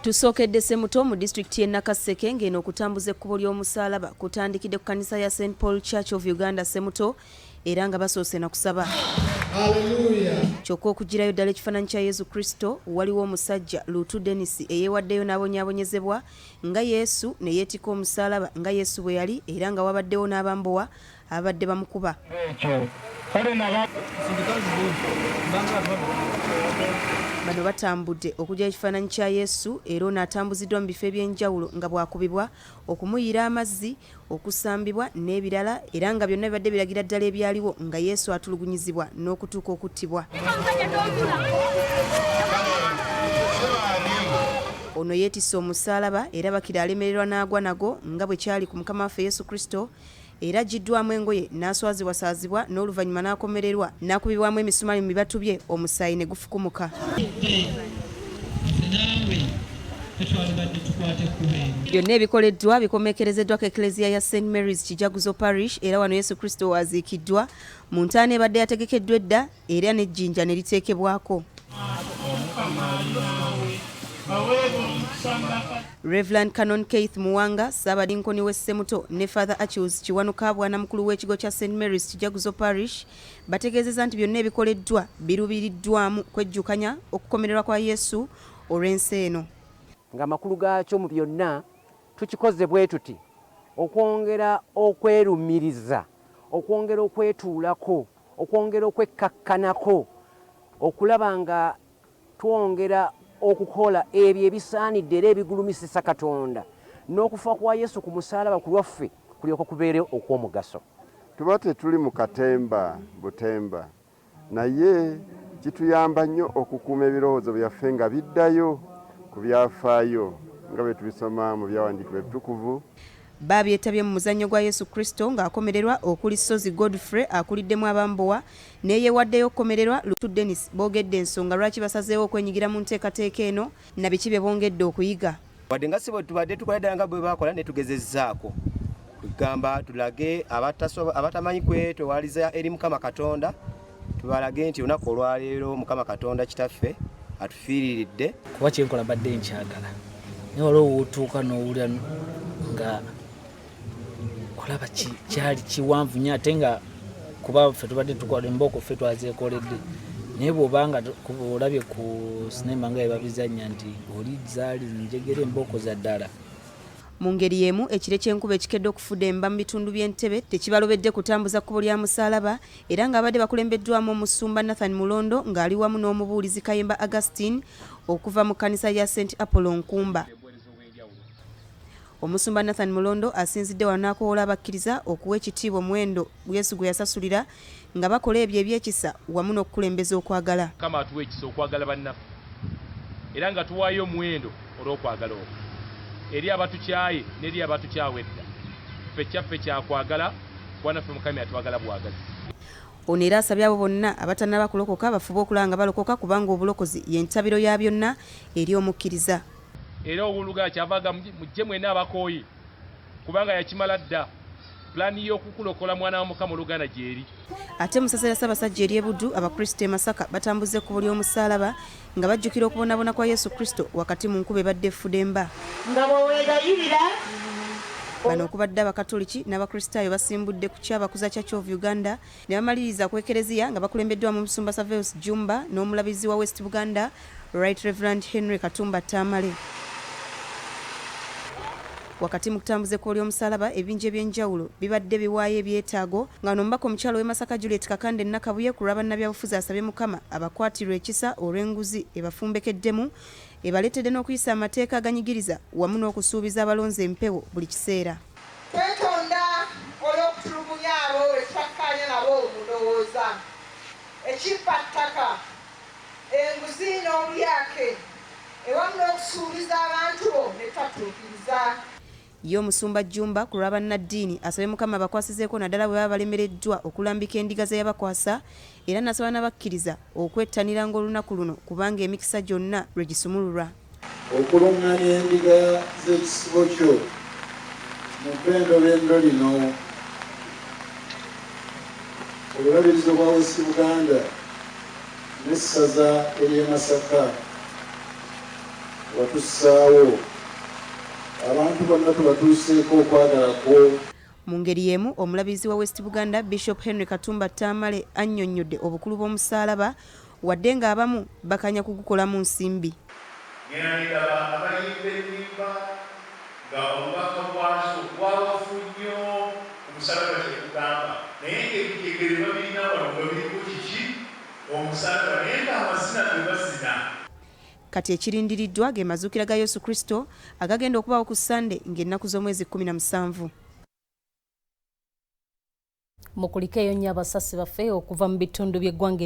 Tusookedde Ssemuto mu disitulikiti y'e Nakaseke ng'eno okutambuza ekkubo ly'omusaalaba kutandikidde ku kanisa ya St Paul Church of Uganda Ssemuto era nga basoose na kusaba. Hallelujah. Kyokka okugirayo ddala ekifaananyi kya Yesu Kristo waliwo omusajja Luutu Dennis eyeewaddeyo n'abonyaabonyezebwa nga Yesu ne yeetika omusaalaba nga Yesu bwe yali era nga wabaddewo n'abambowa abadde bamukuba. Bano batambudde okugya ekifaananyi kya Yesu era n'atambuziddwa mu bifo eby'enjawulo nga bwakubibwa okumuyiira amazzi okusambibwa n'ebirala era nga byonna bibadde biragira ddala ebyaliwo nga Yesu atulugunyizibwa n'okutuuka okuttibwa. Ono yeetisse omusaalaba era bakira alemererwa n'agwa nago nga bwe kyali ku Mukama waffe Yesu Kristo era jiddwamu engoye n'aswaziwasaazibwa n'oluvannyuma n'akomererwa n'akubibwamu emisumaali mu bibatu bye omusaayi ne gufukumuka. Byonna ebikoleddwa bikomekerezeddwa ku Eklezia ya St Mary's Kijaguzo Parish era wano Yesu Kristo waaziikiddwa mu ntaana ebadde yategekeddwa edda era n'ejjinja ne liteekebwako. Reverend Canon Keith Muwanga, Ssaabadinkoni w'e Ssemuto ne Father Achilles Kiwanuka bwanamukulu w'ekigo kya St Mary's Kijaguzo Parish bategeezezza nti byonna ebikoleddwa birubiriddwamu kwejjukanya okukomererwa kwa Yesu olw'ensi eno. Ng'amakulu gaakyo mu byonna tukikoze bwe tuti okwongera okwerumiriza, okwongera okwetuulako, okwongera okwekkakkanako, okulaba nga twongera okukola ebyo ebisaanidde era ebigulumisisa Katonda n'okufa kwa Yesu ku musaalaba ku lwaffe kulyoka kubeere okw'omugaso. Tuba tetuli mu katemba butemba naye kituyamba nnyo okukuuma ebirowoozo byaffe nga biddayo ku byafaayo nga bwe tubisoma mu byawandiikibwa ebitukuvu. Babyetabye mu muzannyo gwa Yesu Kristo ng'akomererwa okuli Sozi Godfrey akuliddemu abambowa n'eyeewaddeyo okukomererwa Lutu Dennis boogedde ensonga lwaki basazeewo okwenyigira mu nteekateeka eno na biki bye bongedde okuyiga. Wadde nga si bwe tubadde tukola ddala nga bwe baakola ne tugezezzaako tugamba tulage abatamanyi kwetowaliza eri Mukama Katonda tubalage nti olunaku olwaleero Mukama Katonda kitaffe atufiiriridde. Kuba kyenkola badde nkyagala naye olwo otuuka n'owulira nga olaba kyali kiwanvu nnyo ate nga kuba ffe tubadde tukola embooko ffe twazeekoledde naye bw'obanga olabye ku sinema nga ebabizannya nti oli zaali njegera embooko za ddala. Mu ngeri y'emu ekire kyenkuba ekikedde okufudemba mu bitundu by'Entebbe tekibalobedde kutambuza kkubo lya musaalaba era ng'abadde bakulembeddwamu omusumba Nathan Mulondo ng'ali wamu n'omubuulizi Kayemba Augustine okuva mu kkanisa ya St Apollo Nkumba. Omusumba Nathan Mulondo asinzidde wano n'akoola abakkiriza okuwa ekitiibwa omuwendo Yesu gwe yasasulira nga bakola ebyo ebyekisa wamu n'okukulembeza okwagala. Kama atuwa ekisa okwagala bannaffe era nga tuwaayo omuwendo olw'okwagala okwo eri abatukyaye n'eri abatukyawedda ffe kyaffe kyakwagala kubanga Mukama yatwagala bwagazi. Ono era asabye abo bonna abatannaba kulokoka bafube okulaba nga balokoka kubanga obulokozi y'entabiro ya byonna eri omukkiriza. Era obulugala kyavaga mujje mwena abakooyi kubanga yakimala dda pulaani y'okukulokola mwana wa Mukama oluganda gyeri. Ate musasira Ssaabasajja eri Buddu Abakristu e Masaka batambuze ekkubo ly'omusaalaba nga bajjukira okubonaabona kwa Yesu Kristo wakati mu nkuba ebadde effudemba. Bano okubadde Abakatoliki n'Abakristaayo basimbudde ku Kyabakuza Church of Uganda ne bamaliriza ku Ekereziya nga bakulembeddwa mu Musumba Saveus Jumba n'omulabizi wa West Buganda Right Reverend Henry Katumba Tamale. Wakati mu kutambuza ekkubo ly'omusaalaba ebingi eby'enjawulo bibadde biwaayo ebyetaago nga n'omubaka omukyalo w'e Masaka Juliet Kakande Nakabuye ku lw'abannabyabufuzi asabye Mukama abakwatirwa ekisa olw'enguzi ebafumbekeddemu ebaleetedde n'okuyisa amateeka aganyigiriza wamu n'okusuubiza abalonzi empewo buli kiseera. Twetonda olw'okutulugunya abo etwakkaanya nabo mu ndowooza ekimpattaka enguzi n'obulyake ewamu n'okusuubiza abantu bo ne twatuukiriza. Ye omusumba Jumba ku lw'abannaddiini asabye Mukama abakwasizeeko naddala bwe baba balemereddwa okulambika endiga ze yabakwasa era n'asaba n'abakkiriza okwettaniranga olunaku luno kubanga emikisa gyonna lwe gisumululwa. Okuluŋŋanya endiga z'ekisibo kyo mu bbendobendo lino olulabirizo bwa West Buganda n'essaza ery'e Masaka watussaawo abantu bonna tubatuuseeko okwagala kwo. Mu ngeri y'emu omulabizi wa West Buganda Bishop Henry Katumba Tamale annyonnyodde obukulu bw'omusaalaba wadde ng'abamu bakanya kugukolamu nsimbi. Ng'endaba abayimba ennyimba nga obubaka bwazo bwawafu nnyo omusaalaba kyekugamba naye ng'ebijegere babirina wano nga biriko kiki omusaalaba naye ng'amazina ge bazina. Kati ekirindiriddwa ge mazuukira ga Yesu Kristo agagenda okubawo ku Sande ng'ennaku z'omwezi 17. Mukulikeyo nnyo abasasi baffe okuva mu bitundu by'eggwanga